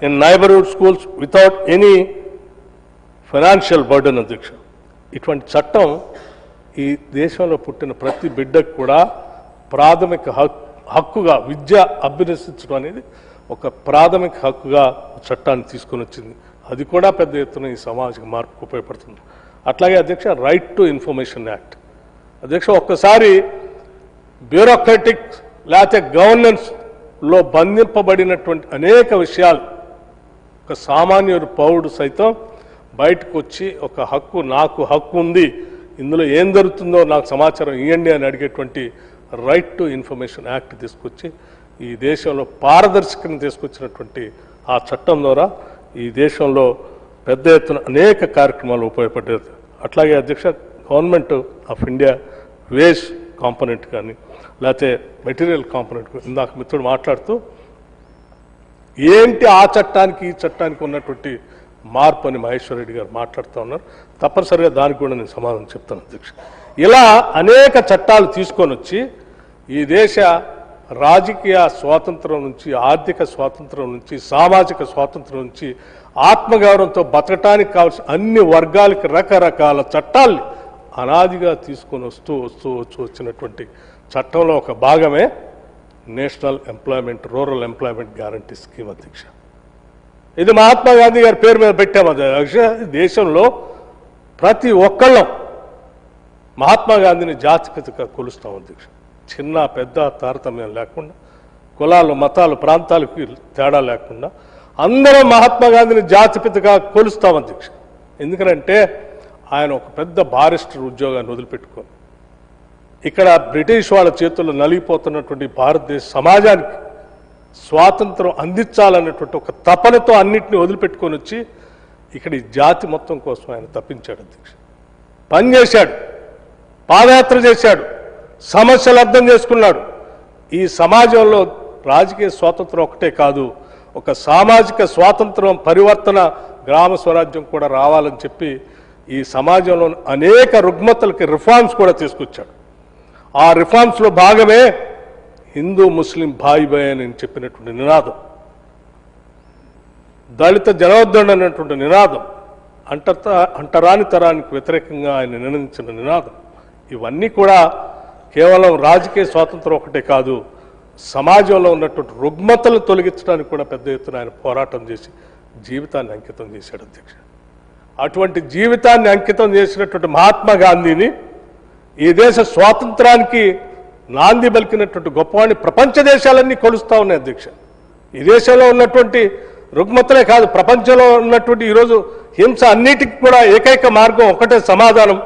in neighborhood schools without any financial burden, అధ్యక్ష. ఇటువంటి చట్టం ఈ దేశంలో పుట్టిన ప్రతి బిడ్డకు కూడా ప్రాథమిక హక్కుగా విద్య అభ్యసించడం అనేది ఒక ప్రాథమిక హక్కుగా చట్టాన్ని తీసుకొని వచ్చింది. అది కూడా పెద్ద ఎత్తున ఈ సామాజిక మార్పుకు ఉపయోగపడుతుంది. అట్లాగే అధ్యక్ష, రైట్ టు ఇన్ఫర్మేషన్ యాక్ట్. అధ్యక్ష, ఒక్కసారి బ్యూరోక్రటిక్ లేకపోతే గవర్నెన్స్లో బంధింపబడినటువంటి అనేక విషయాలు ఒక సామాన్యుడు పౌరుడు సైతం బయటకు వచ్చి ఒక హక్కు, నాకు హక్కు ఉంది, ఇందులో ఏం జరుగుతుందో నాకు సమాచారం ఇవ్వండి అని అడిగేటువంటి రైట్ టు ఇన్ఫర్మేషన్ యాక్ట్ తీసుకొచ్చి ఈ దేశంలో పారదర్శకతను తీసుకొచ్చినటువంటి ఆ చట్టం ద్వారా ఈ దేశంలో పెద్ద ఎత్తున అనేక కార్యక్రమాలు ఉపయోగపడ్డాయి. అట్లాగే అధ్యక్ష, government of India wage component కానీ లేకపోతే మెటీరియల్ కాంపోనెంట్, ఇందాక మిత్రుడు మాట్లాడుతూ ఏంటి ఆ చట్టానికి ఈ చట్టానికి ఉన్నటువంటి మార్పు అని మహేశ్వర్ రెడ్డి గారు మాట్లాడుతూ ఉన్నారు. తప్పనిసరిగా దానికి కూడా నేను సమాధానం చెప్తాను అధ్యక్ష. ఇలా అనేక చట్టాలు తీసుకొని వచ్చి ఈ దేశ రాజకీయ స్వాతంత్రం నుంచి, ఆర్థిక స్వాతంత్రం నుంచి, సామాజిక స్వాతంత్రం నుంచి, ఆత్మగౌరవంతో బతకటానికి కావాల్సిన అన్ని వర్గాలకి రకరకాల చట్టాల్ని అనాదిగా తీసుకొని వచ్చినటువంటి చట్టంలో ఒక భాగమే national employment rural employment guarantee scheme అధ్యక్ష. ఇది మహాత్మా గాంధీ గారి పేరు మీద పెట్టాము అధ్యక్ష. దేశంలో ప్రతి ఒక్కళ్ళం మహాత్మా గాంధీని జాతిపితగా కొలుస్తాం అధ్యక్ష. చిన్న పెద్ద తారతమ్యం లేకుండా, కులాలు మతాలు ప్రాంతాలకు తేడా లేకుండా అందరం మహాత్మా గాంధీని జాతిపితగా కొలుస్తాం అధ్యక్ష. ఎందుకంటే ఆయన ఒక పెద్ద బారిస్టర్ ఉద్యోగాన్ని వదిలిపెట్టుకొని ఇక్కడ బ్రిటిష్ వాళ్ళ చేతుల్లో నలిగిపోతున్నటువంటి భారతదేశ సమాజానికి స్వాతంత్రం అందించాలన్నటువంటి ఒక తపనతో అన్నింటినీ వదిలిపెట్టుకొని వచ్చి ఇక్కడ ఈ జాతి మొత్తం కోసం ఆయన తప్పించాడు అధ్యక్ష. పనిచేశాడు, పాదయాత్ర చేశాడు, సమస్యలు అర్థం చేసుకున్నాడు. ఈ సమాజంలో రాజకీయ స్వాతంత్రం ఒకటే కాదు, ఒక సామాజిక స్వాతంత్రం, పరివర్తన, గ్రామ స్వరాజ్యం కూడా రావాలని చెప్పి ఈ సమాజంలో అనేక రుగ్మతలకి రిఫార్మ్స్ కూడా తీసుకొచ్చాడు. ఆ రిఫార్మ్స్లో భాగమే హిందూ ముస్లిం భాయి భాయ్ అని చెప్పినటువంటి నినాదం, దళిత జనోద్ధరణ అనేటువంటి నినాదం, అంటరాని తరానికి వ్యతిరేకంగా ఆయన నిర్ణయించిన నినాదం, ఇవన్నీ కూడా కేవలం రాజకీయ స్వాతంత్రం ఒకటే కాదు, సమాజంలో ఉన్నటువంటి రుగ్మతలు తొలగించడానికి కూడా పెద్ద ఎత్తున ఆయన పోరాటం చేసి జీవితాన్ని అంకితం చేశాడు అధ్యక్ష. అటువంటి జీవితాన్ని అంకితం చేసినటువంటి మహాత్మా గాంధీని ఈ దేశ స్వాతంత్రానికి నాంది పలికినటువంటి గొప్పవాడిని ప్రపంచ దేశాలన్నీ కొలుస్తూ ఉన్నాయి అధ్యక్ష. ఈ దేశంలో ఉన్నటువంటి రుగ్మతలే కాదు, ప్రపంచంలో ఉన్నటువంటి ఈరోజు హింస అన్నిటికీ కూడా ఏకైక మార్గం, ఒకటే సమాధానం,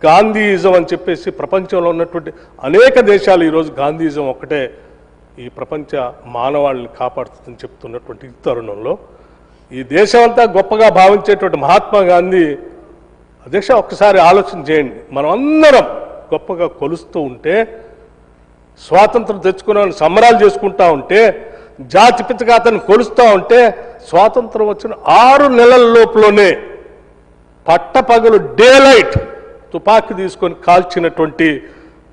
గాంధీయిజం అని చెప్పేసి ప్రపంచంలో ఉన్నటువంటి అనేక దేశాలు ఈరోజు గాంధీయిజం ఒకటే ఈ ప్రపంచ మానవాళిని కాపాడుతుందని చెప్తున్నటువంటి తరుణంలో ఈ దేశమంతా గొప్పగా భావించేటువంటి మహాత్మా గాంధీ అధ్యక్ష ఒక్కసారి ఆలోచన చేయండి. మనం అందరం గొప్పగా కొలుస్తూ ఉంటే, స్వాతంత్రం తెచ్చుకున్న సంబరాలు చేసుకుంటా ఉంటే, జాతిపితగా అతను కొలుస్తూ ఉంటే, స్వాతంత్రం వచ్చిన 6 నెలల లోపులోనే పట్టపగలు డే లైట్ తుపాకీ తీసుకొని కాల్చినటువంటి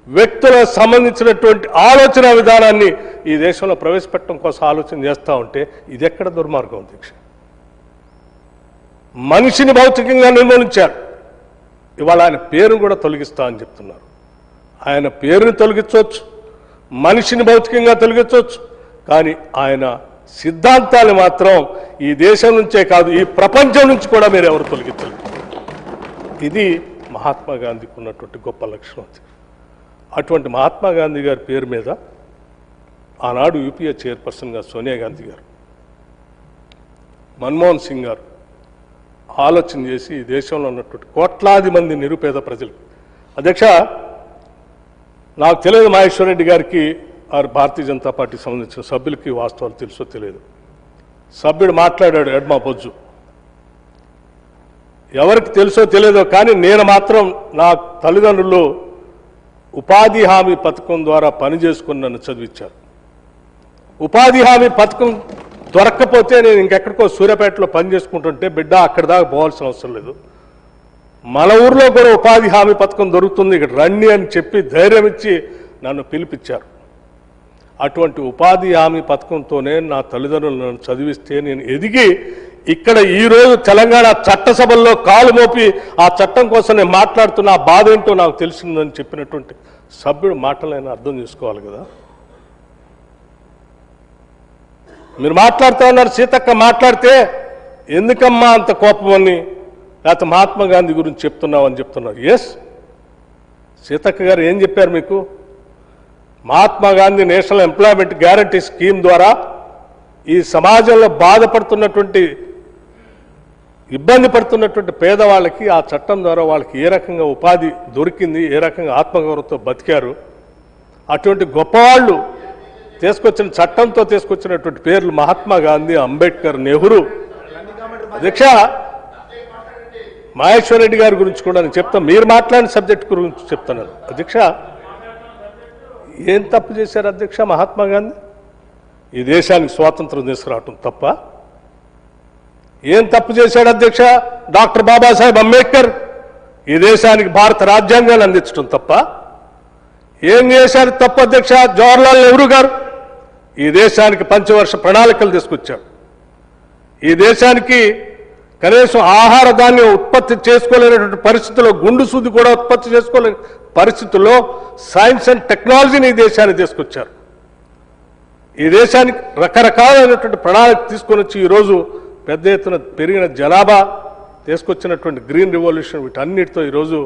వ్యక్తులకు సంబంధించినటువంటి ఆలోచన విధానాన్ని ఈ దేశంలో ప్రవేశపెట్టడం కోసం ఆలోచన చేస్తూ ఉంటే ఇది ఎక్కడ దుర్మార్గం అధ్యక్ష? మనిషిని భౌతికంగా నిర్మూలించారు. ఇవాళ ఆయన పేరును కూడా తొలగిస్తా అని చెప్తున్నారు. ఆయన పేరుని తొలగించవచ్చు, మనిషిని భౌతికంగా తొలగించవచ్చు, కానీ ఆయన సిద్ధాంతాలు మాత్రం ఈ దేశం నుంచే కాదు, ఈ ప్రపంచం నుంచి కూడా మీరు ఎవరు తొలగించలేరు. ఇది మహాత్మా గాంధీకి ఉన్నటువంటి గొప్ప లక్షణం. అటువంటి మహాత్మా గాంధీ గారి పేరు మీద ఆనాడు యూపీఏ చైర్పర్సన్గా సోనియా గాంధీ గారు, మన్మోహన్ సింగ్ గారు ఆలోచన చేసి ఈ దేశంలో ఉన్నటువంటి కోట్లాది మంది నిరుపేద ప్రజలు అధ్యక్ష, నాకు తెలియదు మహేశ్వర్ రెడ్డి గారికి భారతీయ జనతా పార్టీకి సంబంధించిన సభ్యులకి వాస్తవాలు తెలుసో తెలియదు. సభ్యుడు మాట్లాడాడు ఎడ్మా బొజ్జు, ఎవరికి తెలుసో తెలియదో కానీ నేను మాత్రం నా తల్లిదండ్రులు ఉపాధి హామీ పథకం ద్వారా పని చేసుకుని నన్ను చదివించారు. ఉపాధి హామీ పథకం దొరక్కపోతే నేను ఇంకెక్కడికో సూర్యాపేటలో పని చేసుకుంటుంటే బిడ్డ అక్కడ దాకా పోవాల్సిన అవసరం లేదు, మన ఊర్లో కూడా ఉపాధి హామీ పథకం దొరుకుతుంది, ఇక్కడ రండి అని చెప్పి ధైర్యం ఇచ్చి నన్ను పిలిపించారు. అటువంటి ఉపాధి హామీ పథకంతోనే నా తల్లిదండ్రులు నన్ను చదివిస్తే నేను ఎదిగి ఇక్కడ ఈరోజు తెలంగాణ చట్టసభల్లో కాలు మోపి ఆ చట్టం కోసం నేను మాట్లాడుతున్న ఆ బాధ ఏంటో నాకు తెలిసిందని చెప్పినటువంటి సభ్యుడు మాటలైనా అర్థం చేసుకోవాలి కదా. మీరు మాట్లాడుతూ ఉన్నారు, సీతక్క మాట్లాడితే ఎందుకమ్మా అంత కోపం అని, లేకపోతే మహాత్మా గాంధీ గురించి చెప్తున్నావు అని చెప్తున్నారు. ఎస్, సీతక్క గారు ఏం చెప్పారు మీకు? Mahatma Gandhi national employment guarantee scheme ద్వారా ఈ సమాజంలో బాధపడుతున్నటువంటి ఇబ్బంది పడుతున్నటువంటి పేదవాళ్ళకి ఆ చట్టం ద్వారా వాళ్ళకి ఏ రకంగా ఉపాధి దొరికింది, ఏ రకంగా ఆత్మగౌరవంతో బతికారు. అటువంటి గొప్పవాళ్ళు తీసుకొచ్చిన చట్టంతో తీసుకొచ్చినటువంటి పేర్లు మహాత్మా గాంధీ, అంబేద్కర్, నెహ్రూ. అధ్యక్ష, మహేశ్వర్ రెడ్డి గారి గురించి కూడా నేను చెప్తాను, మీరు మాట్లాడిన సబ్జెక్ట్ గురించి చెప్తున్నాను. అధ్యక్ష, ఏం తప్పు చేశారు అధ్యక్ష మహాత్మా గాంధీ? ఈ దేశానికి స్వాతంత్రం తీసుకురావటం తప్ప? ఏం తప్పు చేశాడు అధ్యక్ష డాక్టర్ బాబాసాహెబ్ అంబేద్కర్? ఈ దేశానికి భారత రాజ్యాంగాన్ని అందించడం తప్ప? ఏం చేశారు తప్పు అధ్యక్ష జవహర్లాల్ నెహ్రూ గారు? ఈ దేశానికి పంచవర్ష ప్రణాళికలు తీసుకొచ్చారు. ఈ దేశానికి కనీసం ఆహార ధాన్యం ఉత్పత్తి చేసుకోలేనటువంటి పరిస్థితుల్లో, గుండు సూది కూడా ఉత్పత్తి చేసుకోలేని పరిస్థితుల్లో సైన్స్ అండ్ టెక్నాలజీని ఈ దేశానికి తీసుకొచ్చారు. ఈ దేశానికి రకరకాలైనటువంటి ప్రణాళిక తీసుకొని వచ్చి ఈరోజు పెద్ద ఎత్తున పెరిగిన జనాభా తీసుకొచ్చినటువంటి గ్రీన్ రివల్యూషన్, వీటన్నిటితో ఈరోజు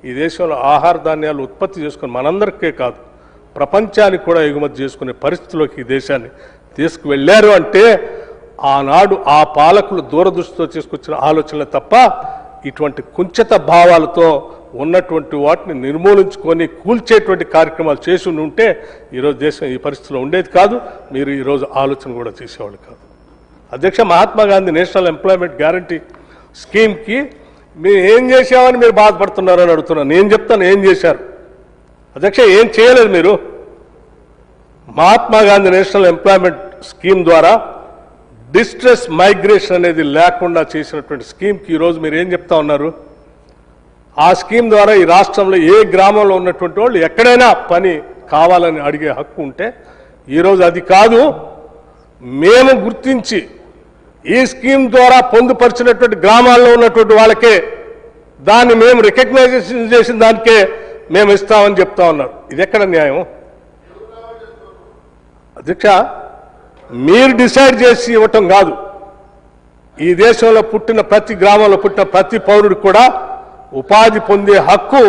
ఈ దేశంలో ఆహార ధాన్యాలు ఉత్పత్తి చేసుకుని మనందరికీ కాదు ప్రపంచానికి కూడా ఎగుమతి చేసుకునే పరిస్థితిలోకి ఈ దేశాన్ని తీసుకువెళ్ళారు. అంటే ఆనాడు ఆ పాలకులు దూరదృష్టితో తీసుకొచ్చిన ఆలోచనలే తప్ప ఇటువంటి కుంచత భావాలతో ఉన్నటువంటి వాటిని నిర్మూలించుకొని కూల్చేటువంటి కార్యక్రమాలు చేసి ఉంటే ఈరోజు దేశం ఈ పరిస్థితిలో ఉండేది కాదు. మీరు ఈరోజు ఆలోచన కూడా చేసేవాళ్ళు కాదు. అధ్యక్ష, Mahatma Gandhi national employment guarantee స్కీమ్కి మీరు ఏం చేసామని మీరు బాధపడుతున్నారని అడుగుతున్నాను. నేను చెప్తాను ఏం చేశారు. అధ్యక్ష, ఏం చేయలేదు మీరు. Mahatma Gandhi national employment scheme ద్వారా డిస్ట్రెస్ మైగ్రేషన్ అనేది లేకుండా చేసినటువంటి స్కీమ్కి ఈరోజు మీరు ఏం చెప్తా ఉన్నారు? ఆ స్కీమ్ ద్వారా ఈ రాష్ట్రంలో ఏ గ్రామంలో ఉన్నటువంటి వాళ్ళు ఎక్కడైనా పని కావాలని అడిగే హక్కు ఉంటే ఈరోజు అది కాదు, మేము గుర్తించి ఈ స్కీమ్ ద్వారా పొందుపరిచినటువంటి గ్రామాల్లో ఉన్నటువంటి వాళ్ళకే దాన్ని మేము రికగ్నైజేషన్ చేసిన దానికే మేము ఇస్తామని చెప్తా ఉన్నారు. ఇది ఎక్కడ న్యాయం? అధ్యక్ష, మీరు డిసైడ్ చేసి ఇవ్వటం కాదు. ఈ దేశంలో పుట్టిన ప్రతి గ్రామంలో పుట్టిన ప్రతి పౌరుడికి కూడా ఉపాధి పొందే హక్కు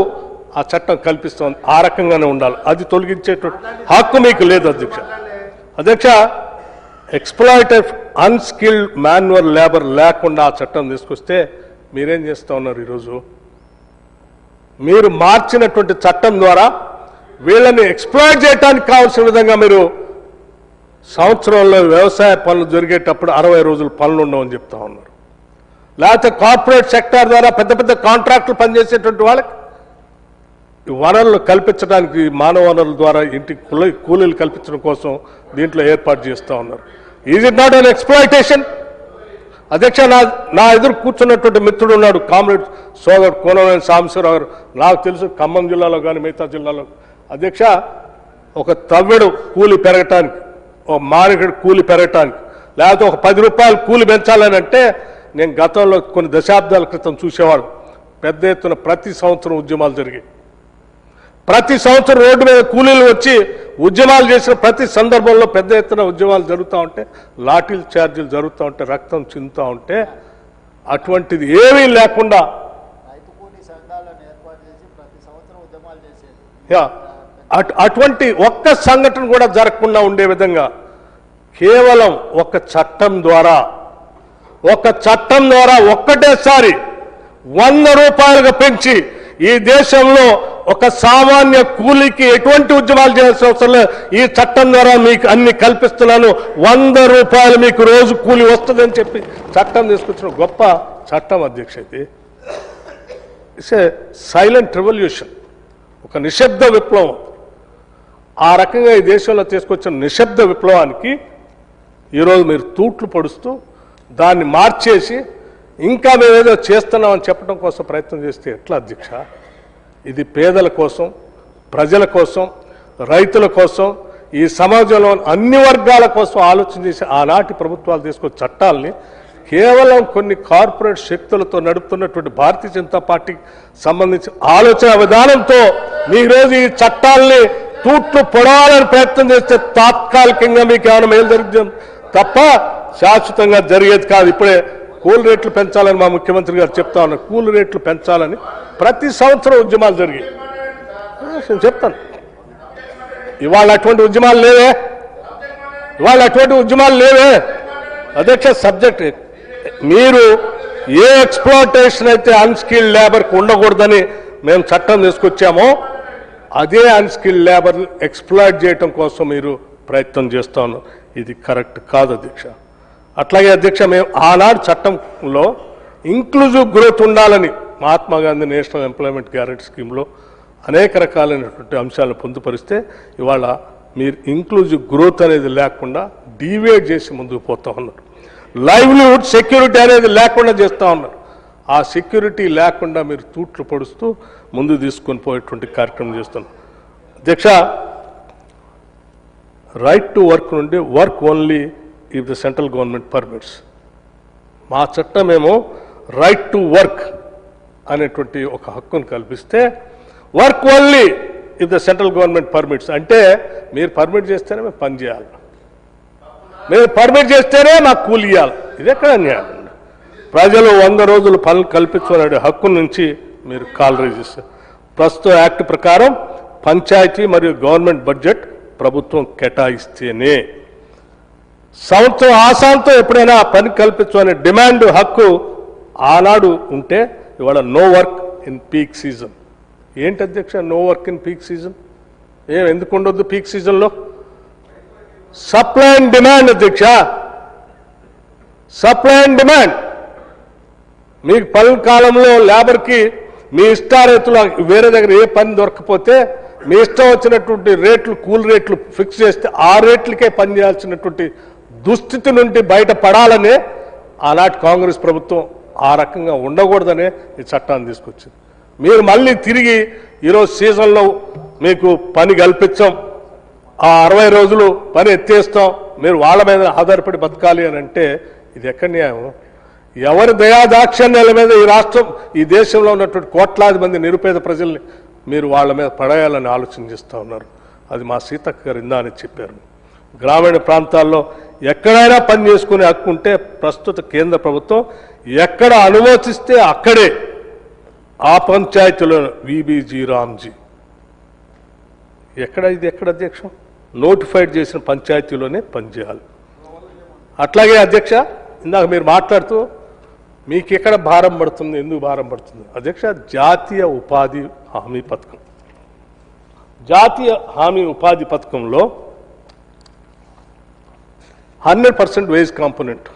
ఆ చట్టం కల్పిస్తోంది. ఆ రకంగానే ఉండాలి. అది తొలగించేటువంటి హక్కు మీకు లేదు అధ్యక్ష. అధ్యక్ష, ఎక్స్‌ప్లాయిటెడ్ అన్‌స్కిల్డ్ మాన్యువల్ లేబర్ లేకుండా ఆ చట్టం తీసుకొస్తే మీరేం చేస్తూ ఉన్నారు? ఈరోజు మీరు మార్చినటువంటి చట్టం ద్వారా వీళ్ళని ఎక్స్‌ప్లాయిట్ చేయడానికి కావాల్సిన విధంగా మీరు సంవత్సరంలో వ్యవసాయ పనులు జరిగేటప్పుడు 60 రోజులు పనులు ఉండవని చెప్తా ఉన్నారు. లేకపోతే కార్పొరేట్ సెక్టార్ ద్వారా పెద్ద పెద్ద కాంట్రాక్టులు పనిచేసేటువంటి వాళ్ళకి వనరులు కల్పించడానికి మానవ వనరుల ద్వారా ఇంటికి కూలీలు కల్పించడం కోసం దీంట్లో ఏర్పాటు చేస్తూ ఉన్నారు. Is it not an exploitation? అధ్యక్ష, నా ఎదురు కూర్చున్నటువంటి మిత్రుడు ఉన్నాడు, కామ్రేడ్ సోదరుడు కోనవేని సాంబశివరావు గారు. నాకు తెలుసు ఖమ్మం జిల్లాలో కానీ మిగతా జిల్లాలో. అధ్యక్ష, ఒక తవ్వెడు కూలి పెరగటానికి, ఒక మారిగడు కూలి పెరగటానికి, లేకపోతే ఒక 10 రూపాయలు కూలి పెంచాలని అంటే నేను గతంలో కొన్ని దశాబ్దాల క్రితం చూసేవాడు. పెద్ద ఎత్తున ప్రతి సంవత్సరం ఉద్యమాలు జరిగాయి. ప్రతి సంవత్సరం రోడ్డు మీద కూలీలు వచ్చి ఉద్యమాలు చేసిన ప్రతి సందర్భంలో పెద్ద ఎత్తున ఉద్యమాలు జరుగుతూ ఉంటే, లాఠీల ఛార్జీలు జరుగుతూ ఉంటే, రక్తం చిందుతూ ఉంటే, అటువంటిది ఏమీ లేకుండా అటువంటి ఒక్క సంఘటన కూడా జరగకుండా ఉండే విధంగా కేవలం ఒక చట్టం ద్వారా ఒక్కటేసారి 100 రూపాయలుగా పెంచి ఈ దేశంలో ఒక సామాన్య కూలీకి ఎటువంటి ఉద్యమాలు చేయాల్సిన అవసరం లేదు. ఈ చట్టం ద్వారా మీకు అన్ని కల్పిస్తున్నాను, 100 రూపాయలు మీకు రోజు కూలి వస్తుందని చెప్పి చట్టం తీసుకొచ్చిన గొప్ప చట్టం అధ్యక్ష. ఇది ఇట్స్ ఏ సైలెంట్ రెవల్యూషన్, ఒక నిశ్శబ్ద విప్లవం. ఆ రకంగా ఈ దేశంలో తీసుకొచ్చిన నిశ్శబ్ద విప్లవానికి ఈరోజు మీరు తూట్లు పడుస్తూ దాన్ని మార్చేసి ఇంకా మేమేదో చేస్తున్నామని చెప్పడం కోసం ప్రయత్నం చేస్తే ఎట్లా అధ్యక్ష? ఇది పేదల కోసం, ప్రజల కోసం, రైతుల కోసం, ఈ సమాజంలో అన్ని వర్గాల కోసం ఆలోచన చేసి ఆనాటి ప్రభుత్వాలు తీసుకొచ్చే చట్టాలని కేవలం కొన్ని కార్పొరేట్ శక్తులతో నడుపుతున్నటువంటి భారతీయ జనతా పార్టీకి సంబంధించిన ఆలోచన విధానంతో ఈరోజు ఈ చట్టాలని తూట్లు పొడవాలని ప్రయత్నం చేస్తే తాత్కాలికంగా మీకు ఏమైనా మేలు జరుగుతుంది తప్ప శాశ్వతంగా జరిగేది కాదు. ఇప్పుడే కూల్ రేట్లు పెంచాలని మా ముఖ్యమంత్రి గారు చెప్తా ఉన్నారు. కూల్ రేట్లు పెంచాలని ప్రతి సంవత్సరం ఉద్యమాలు జరిగాయి. నేను చెప్తాను, ఇవాళ అటువంటి ఉద్యమాలు లేవే. అధ్యక్ష, సబ్జెక్ట్ మీరు ఏ ఎక్స్ప్లాయిటేషన్ అయితే అన్స్కిల్డ్ లేబర్కి ఉండకూడదని మేము చట్టం తీసుకొచ్చామో అదే అన్స్కిల్డ్ లేబర్ ఎక్స్ప్లాయిట్ చేయటం కోసం మీరు ప్రయత్నం చేస్తా ఉన్నారు. ఇది కరెక్ట్ కాదు అధ్యక్ష. అట్లాగే అధ్యక్ష, మేము ఆనాడు చట్టంలో ఇంక్లూజివ్ గ్రోత్ ఉండాలని Mahatma Gandhi national employment guarantee స్కీమ్లో అనేక రకాలైనటువంటి అంశాలను పొందుపరిస్తే ఇవాళ మీరు ఇంక్లూజివ్ గ్రోత్ అనేది లేకుండా డీవేట్ చేసి ముందుకు పోతా ఉన్నారు. లైవ్లీహుడ్ సెక్యూరిటీ అనేది లేకుండా చేస్తూ ఉన్నారు. ఆ సెక్యూరిటీ లేకుండా మీరు తూట్లు పొడుస్తూ ముందు తీసుకొని పోయేటువంటి కార్యక్రమం చేస్తున్నారు. అధ్యక్ష, రైట్ టు వర్క్ నుండి work only if the central government permits. మా చట్టమేమో రైట్ టు వర్క్ అనేటువంటి ఒక హక్కును కల్పిస్తే work only if the central government permits అంటే మీరు పర్మిట్ చేస్తేనే మేము పని చేయాలి, మీరు పర్మిట్ చేస్తేనే మాకు కూలి ఇవ్వాలి. ఇది ఎక్కడ అన్యాయం? ప్రజలు 100 రోజులు పనులు కల్పించుకునే హక్కు నుంచి మీరు కాల్ రైజ్ చేస్తారు. ప్రస్తుత యాక్ట్ ప్రకారం పంచాయతీ మరియు గవర్నమెంట్ బడ్జెట్ ప్రభుత్వం కేటాయిస్తేనే సంవత్సరం ఆశాంతం ఎప్పుడైనా పని కల్పించుకునే డిమాండ్ హక్కు ఆనాడు ఉంటే ఇవాళ no work in peak season. ఏంటి అధ్యక్ష no work in peak season? ఎందుకు ఉండొద్దు పీక్ సీజన్లో? సప్లై అండ్ డిమాండ్ అధ్యక్ష, సప్లై అండ్ డిమాండ్. మీకు పని కాలంలో లేబర్కి మీ ఇష్టారీతిలో వేరే దగ్గర ఏ పని దొరకపోతే మీ ఇష్టం వచ్చినటువంటి రేట్లు కూల్ రేట్లు ఫిక్స్ చేస్తే ఆ రేట్లకే పని చేయాల్సినటువంటి దుస్థితి నుండి బయటపడాలనే ఆనాటి కాంగ్రెస్ ప్రభుత్వం ఆ రకంగా ఉండకూడదనే ఈ చట్టాన్ని తీసుకొచ్చింది. మీరు మళ్ళీ తిరిగి ఈరోజు సీజన్లో మీకు పని కల్పించాం, ఆ 60 రోజులు పని ఎత్తేస్తాం, మీరు వాళ్ళ మీద ఆధారపడి బతకాలి అని అంటే ఇది ఎక్కడ న్యాయం? ఎవరి దయాదాక్షిణ్యాల మీద ఈ రాష్ట్రం ఈ దేశంలో ఉన్నటువంటి కోట్లాది మంది నిరుపేద ప్రజల్ని మీరు వాళ్ళ మీద పడేయాలని ఆలోచన చేస్తూ ఉన్నారు. అది మా సీతక్క గారు ఇందాని చెప్పారు. గ్రామీణ ప్రాంతాల్లో ఎక్కడైనా పని చేసుకునే హక్కు ఉంటే ప్రస్తుత కేంద్ర ప్రభుత్వం ఎక్కడ అనుమతిస్తే అక్కడే ఆ పంచాయతీలో విబిజీ రామ్జీ ఇది ఎక్కడ అధ్యక్ష నోటిఫైడ్ చేసిన పంచాయతీలోనే పనిచేయాలి. అట్లాగే అధ్యక్ష, ఇందాక మీరు మాట్లాడుతూ మీకు ఎక్కడ భారం పడుతుంది, ఎందుకు భారం పడుతుంది? అధ్యక్ష, జాతీయ ఉపాధి హామీ పథకం, జాతీయ హామీ ఉపాధి పథకంలో 100% వేజ్ కాంపోనెంట్